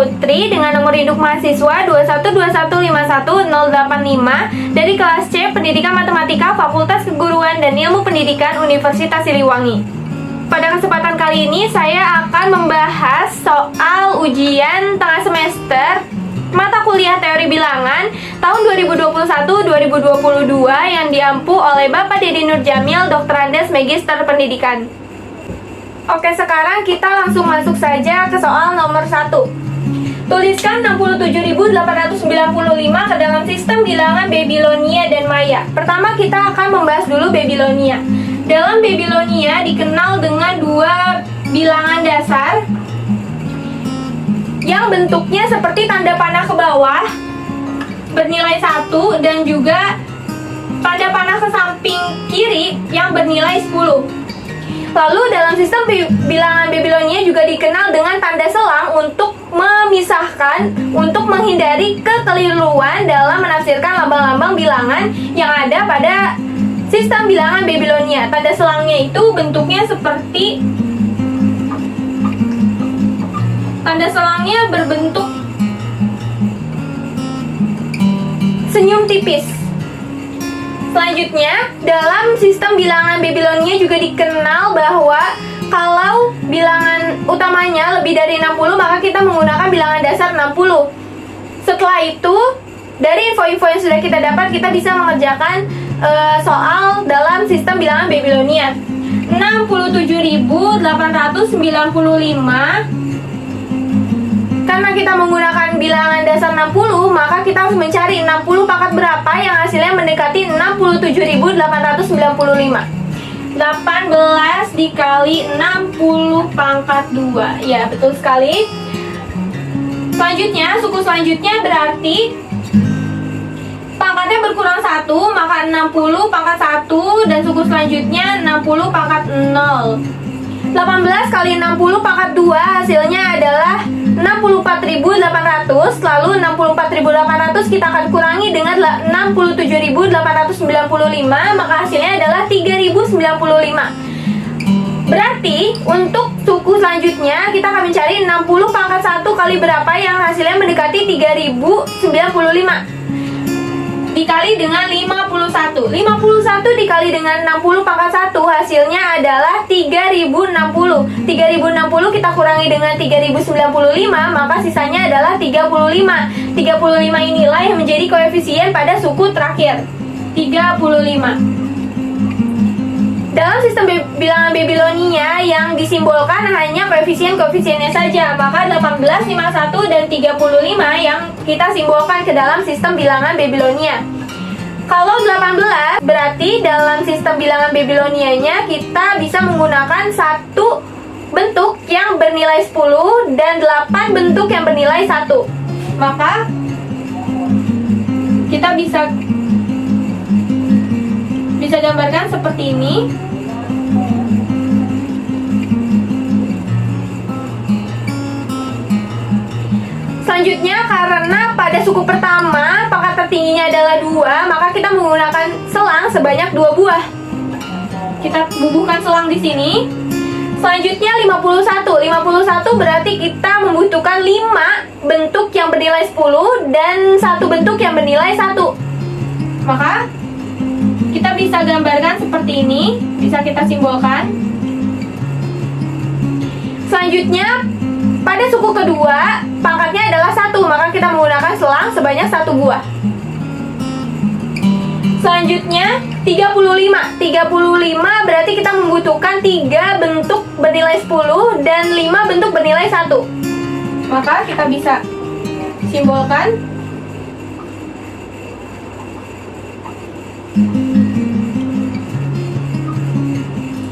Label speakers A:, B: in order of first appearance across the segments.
A: Putri dengan nomor induk mahasiswa 212151085 dari kelas C Pendidikan Matematika Fakultas Keguruan dan Ilmu Pendidikan Universitas Siliwangi. Pada kesempatan kali ini saya akan membahas soal ujian tengah semester mata kuliah teori bilangan tahun 2021-2022 yang diampu oleh Bapak Dedi Nurjamil, Dr. Andes, Magister Pendidikan. Oke, sekarang kita langsung masuk saja ke soal nomor 1. Tuliskan 67.895 ke dalam sistem bilangan Babylonia dan Maya. Pertama kita akan membahas dulu Babylonia. Dalam Babylonia dikenal dengan dua bilangan dasar yang bentuknya seperti tanda panah ke bawah bernilai 1 dan juga tanda panah ke samping kiri yang bernilai 10. Lalu dalam sistem bilangan Babylonia juga dikenal dengan tanda selang untuk memisahkan, untuk menghindari kekeliruan dalam menafsirkan lambang-lambang bilangan yang ada pada sistem bilangan Babylonia. Tanda selangnya itu bentuknya seperti tanda selangnya berbentuk senyum tipis. Selanjutnya, dalam sistem bilangan Babylonia juga dikenal bahwa kalau bilangan utamanya lebih dari 60, maka kita menggunakan bilangan dasar 60. Setelah itu, dari info-info yang sudah kita dapat, kita bisa mengerjakan soal dalam sistem bilangan Babylonia. 67.895. Karena kita menggunakan bilangan dasar 60, maka kita harus mencari 60 pangkat berapa yang hasilnya mendekati 67.895. 18 dikali 60 pangkat 2. Ya, betul sekali. Selanjutnya, suku selanjutnya berarti pangkatnya berkurang 1, maka 60 pangkat 1, dan suku selanjutnya 60 pangkat 0. 18 kali 60 pangkat 2 hasilnya adalah 64.800. Lalu 64.800 kita akan kurangi dengan 67.895, maka hasilnya adalah 3.095. Berarti untuk suku selanjutnya kita akan mencari 60 pangkat 1 kali berapa yang hasilnya mendekati 3.095 dikali dengan 51. 51 dikali dengan 60 pangkat 1 hasilnya adalah 3060. 3060 kita kurangi dengan 3095, maka sisanya adalah 35. 35 inilah yang menjadi koefisien pada suku terakhir, 35. Dalam sistem bilangan Babylonia yang disimbolkan hanya koefisien-koefisiennya saja, maka 18, 51, dan 35 yang kita simbolkan ke dalam sistem bilangan Babylonia. Kalau 18 berarti dalam sistem bilangan Babylonianya kita bisa menggunakan satu bentuk yang bernilai 10 dan 8 bentuk yang bernilai 1. Maka kita bisa gambarkan seperti ini. Selanjutnya, karena pada suku pertama pangkat tertingginya adalah 2, maka kita menggunakan selang sebanyak 2 buah. Kita bubuhkan selang di sini. Selanjutnya 51. 51 berarti kita membutuhkan 5 bentuk yang bernilai 10 dan 1 bentuk yang bernilai 1. Maka kita bisa gambarkan seperti ini, bisa kita simbolkan. Selanjutnya, pada suku kedua, pangkatnya adalah 1, maka kita menggunakan selang sebanyak 1 buah. Selanjutnya, 35. 35 berarti kita membutuhkan 3 bentuk bernilai 10 dan 5 bentuk bernilai 1. Maka kita bisa simbolkan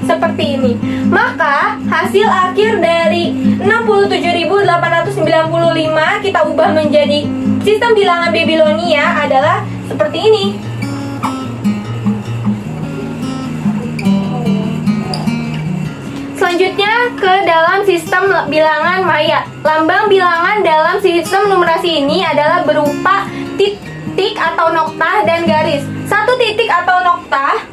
A: seperti ini. Maka hasil akhir dari 67.895 kita ubah menjadi sistem bilangan Babylonia adalah seperti ini. Selanjutnya ke dalam sistem bilangan Maya. Lambang bilangan dalam sistem numerasi ini adalah berupa titik atau noktah dan garis. Satu titik atau noktah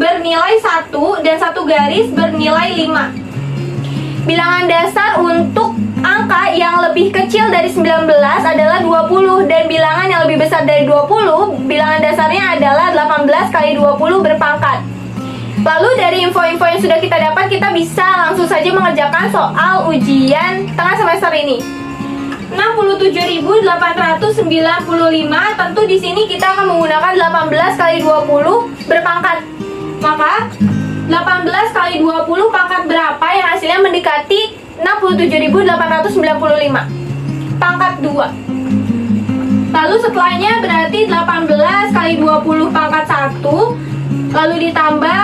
A: bernilai 1 dan satu garis bernilai 5. Bilangan dasar untuk angka yang lebih kecil dari 19 adalah 20 dan bilangan yang lebih besar dari 20, bilangan dasarnya adalah 18 kali 20 berpangkat. Lalu dari info-info yang sudah kita dapat, kita bisa langsung saja mengerjakan soal ujian tengah semester ini. 67.895, tentu di sini kita akan menggunakan 18 kali 20 berpangkat. Maka 18 kali 20 pangkat berapa yang hasilnya mendekati 67.895? Pangkat 2. Lalu setelahnya berarti 18 kali 20 pangkat 1, lalu ditambah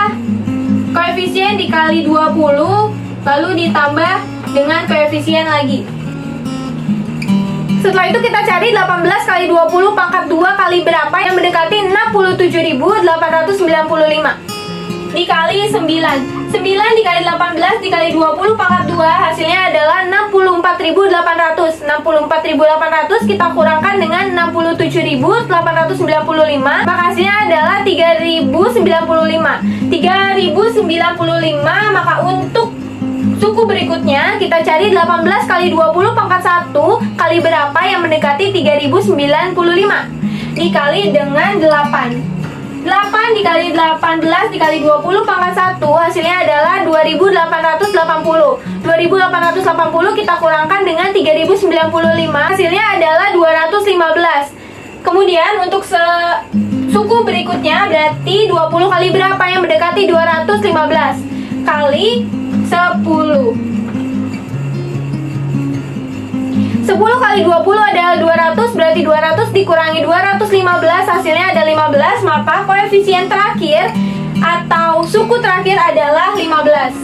A: koefisien dikali 20, lalu ditambah dengan koefisien lagi. Setelah itu kita cari 18 kali 20 pangkat 2 kali berapa yang mendekati 67.895 dikali 9. 9 dikali 18 dikali 20 pangkat 2 hasilnya adalah 64.800. 64.800 kita kurangkan dengan 67.895, maka hasilnya adalah 3.095. 3.095, maka untuk suku berikutnya kita cari 18 kali 20 pangkat 1 kali berapa yang mendekati 3095 dikali dengan 8. 8 dikali 18 dikali 20 pangkat 1 hasilnya adalah 2880. 2880 kita kurangkan dengan 3095 hasilnya adalah 215. Kemudian untuk suku berikutnya berarti 20 kali berapa yang mendekati 215 kali 10. 10 kali 20 adalah 200, berarti 200 dikurangi 215 hasilnya ada 15, maka koefisien terakhir atau suku terakhir adalah 15.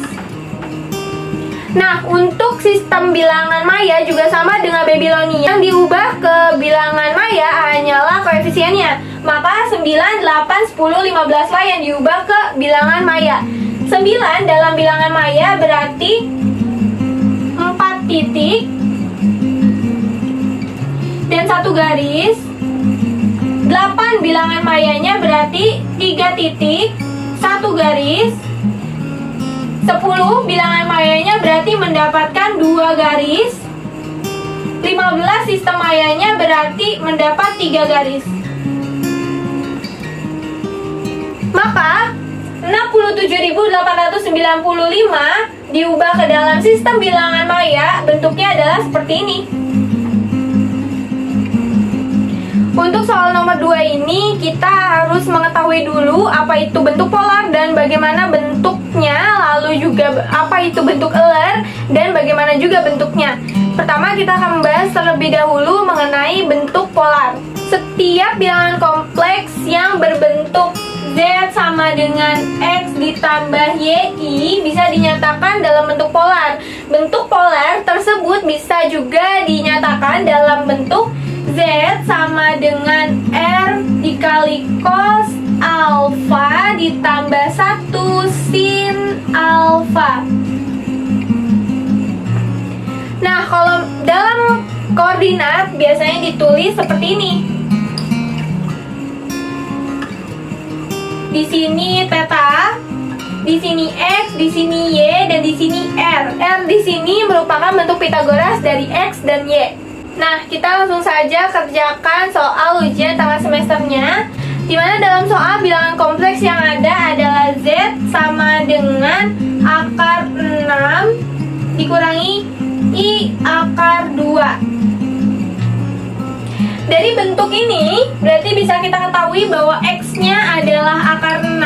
A: Nah, untuk sistem bilangan maya juga sama dengan Babylonia. Yang diubah ke bilangan maya hanyalah koefisiennya. Maka 9, 8, 10, 15 lah yang diubah ke bilangan maya. 9 dalam bilangan maya berarti 4 titik dan 1 garis. 8 bilangan mayanya berarti 3 titik 1 garis. 10 bilangan mayanya berarti mendapatkan 2 garis. 15 sistem mayanya berarti mendapat 3 garis. Maka 67.895 diubah ke dalam sistem bilangan maya, bentuknya adalah seperti ini. Untuk soal nomor 2 ini kita harus mengetahui dulu apa itu bentuk polar dan bagaimana bentuknya, lalu juga apa itu bentuk Euler dan bagaimana juga bentuknya. Pertama kita akan membahas terlebih dahulu mengenai bentuk polar. Setiap bilangan kompleks yang berbentuk Z sama dengan X ditambah YI bisa dinyatakan dalam bentuk polar. Bentuk polar tersebut bisa juga dinyatakan dalam bentuk Z sama dengan R dikali cos alfa ditambah 1 sin alfa. Nah, kalau dalam koordinat biasanya ditulis seperti ini. Di sini theta, di sini X, di sini Y, dan di sini R. R di sini merupakan bentuk Pitagoras dari X dan Y. Nah, kita langsung saja kerjakan soal ujian tengah semesternya, di mana dalam soal bilangan kompleks yang ada adalah Z sama dengan akar 6 dikurangi I akar 2. Dari bentuk ini berarti bisa kita ketahui bahwa X-nya adalah akar 6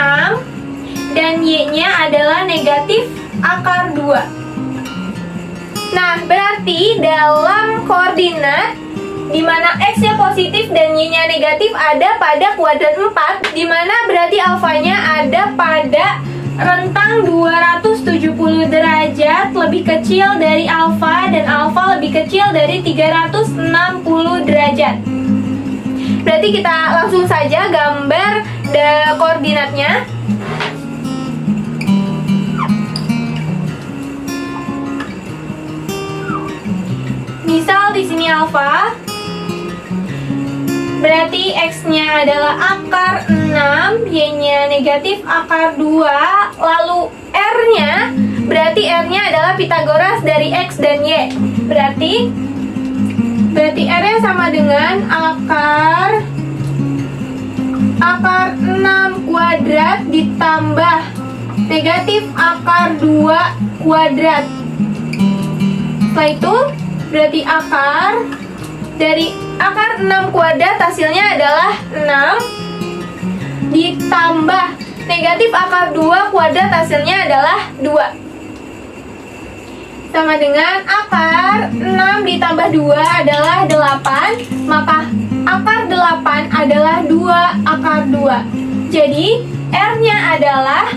A: dan Y-nya adalah negatif akar 2. Nah, berarti dalam koordinat di mana X-nya positif dan Y-nya negatif ada pada kuadran 4, di mana berarti alfanya ada pada rentang 270 derajat lebih kecil dari alfa dan alfa lebih kecil dari 360 derajat. Berarti kita langsung saja gambar koordinatnya. Misal di sini alfa, berarti X-nya adalah akar 6, Y-nya negatif akar 2, lalu R-nya berarti berarti R-nya adalah Pitagoras dari X dan Y. Berarti R-nya sama dengan akar 6 kuadrat ditambah negatif akar 2 kuadrat. Setelah itu berarti akar dari akar 6 kuadrat hasilnya adalah 6 ditambah negatif akar 2 kuadrat hasilnya adalah 2. Sama dengan akar 6 ditambah 2 adalah 8. Maka akar 8 adalah 2 akar 2. Jadi R-nya adalah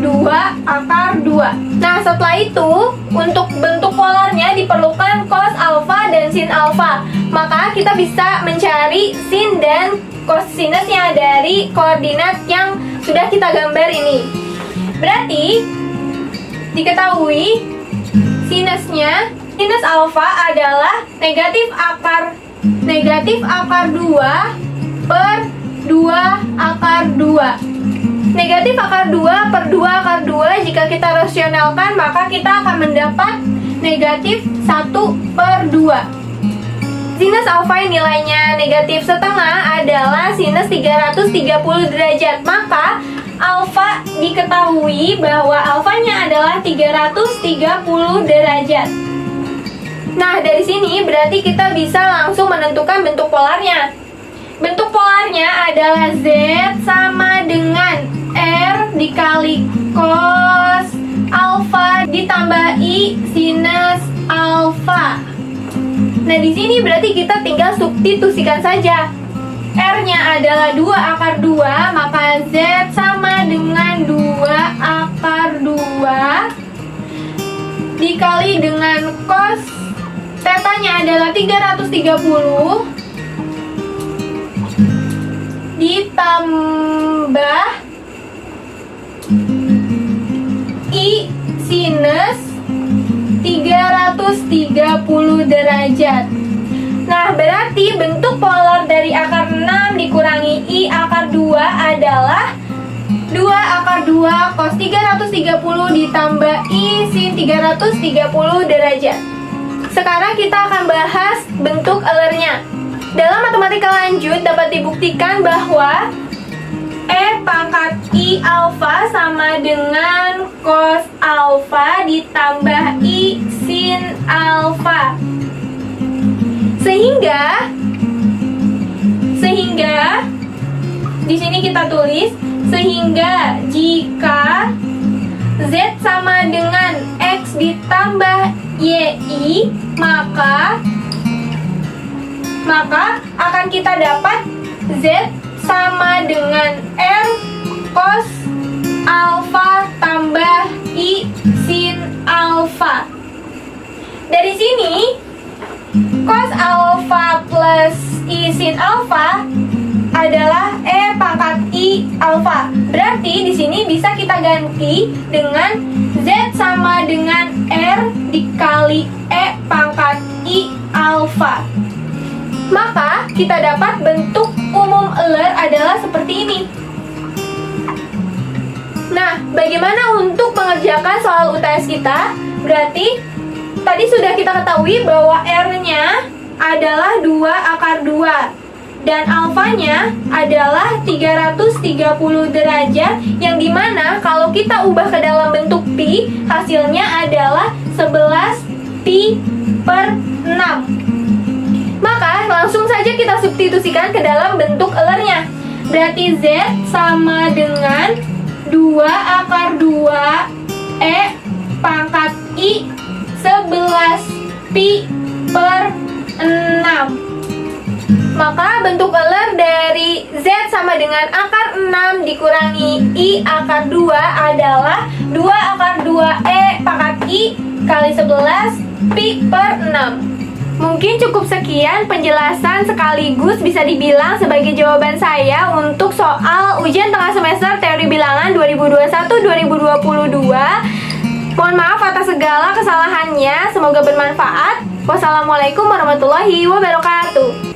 A: 2 akar 2. Nah, setelah itu untuk bentuk polarnya diperlukan cos alfa dan sin alfa. Maka kita bisa mencari sin dan cosinusnya dari koordinat yang sudah kita gambar ini. Berarti diketahui sinusnya, sinus alfa adalah negatif akar 2 per 2 akar 2. Negatif akar 2 per 2 akar 2, jika kita rasionalkan maka kita akan mendapat negatif 1 per 2. Sinus alfa yang nilainya negatif setengah adalah sinus 330 derajat. Maka alfa diketahui bahwa alfanya adalah 330 derajat. Nah, dari sini berarti kita bisa langsung menentukan bentuk polarnya. Bentuk polarnya adalah Z sama dengan R dikali cos alfa ditambah I sinus alfa. Nah, di sini berarti kita tinggal substitusikan saja. R-nya adalah 2 akar 2, maka Z sama dengan 2 akar 2 dikali dengan cos tetanya adalah 330 ditambah I sinus 330 derajat. Nah, berarti bentuk polar dari akar 6 dikurangi I akar 2 adalah 2 akar 2 cos 330 ditambah I sin 330 derajat. Sekarang kita akan bahas bentuk Euler-nya. Dalam matematika lanjut dapat dibuktikan bahwa E pangkat I alfa sama dengan cos alfa ditambah I sin alfa. Sehingga di sini kita tulis sehingga jika Z sama dengan X ditambah YI maka akan kita dapat Z sama dengan R cos alfa tambah I sin alfa. Dari sini cos alfa plus I sin alfa adalah E pangkat I alfa. Berarti di sini bisa kita ganti dengan Z sama dengan R dikali E pangkat I alfa. Maka kita dapat bentuk umum Euler adalah seperti ini. Nah, bagaimana untuk mengerjakan soal UTS kita? Berarti tadi sudah kita ketahui bahwa R-nya adalah 2 akar 2 dan alfanya adalah 330 derajat, yang dimana kalau kita ubah ke dalam bentuk pi, hasilnya adalah 11 pi per 6. Maka langsung saja kita substitusikan ke dalam bentuk Euler-nya. Berarti Z sama dengan 2 akar 2 E pangkat I 11 pi per 6. Maka bentuk Euler dari Z sama dengan akar 6 dikurangi I akar 2 adalah 2 akar 2 E pangkat I kali 11 pi per 6. Mungkin cukup sekian penjelasan sekaligus bisa dibilang sebagai jawaban saya untuk soal ujian tengah semester teori bilangan 2021-2022. Mohon maaf atas segala kesalahannya, semoga bermanfaat. Wassalamualaikum warahmatullahi wabarakatuh.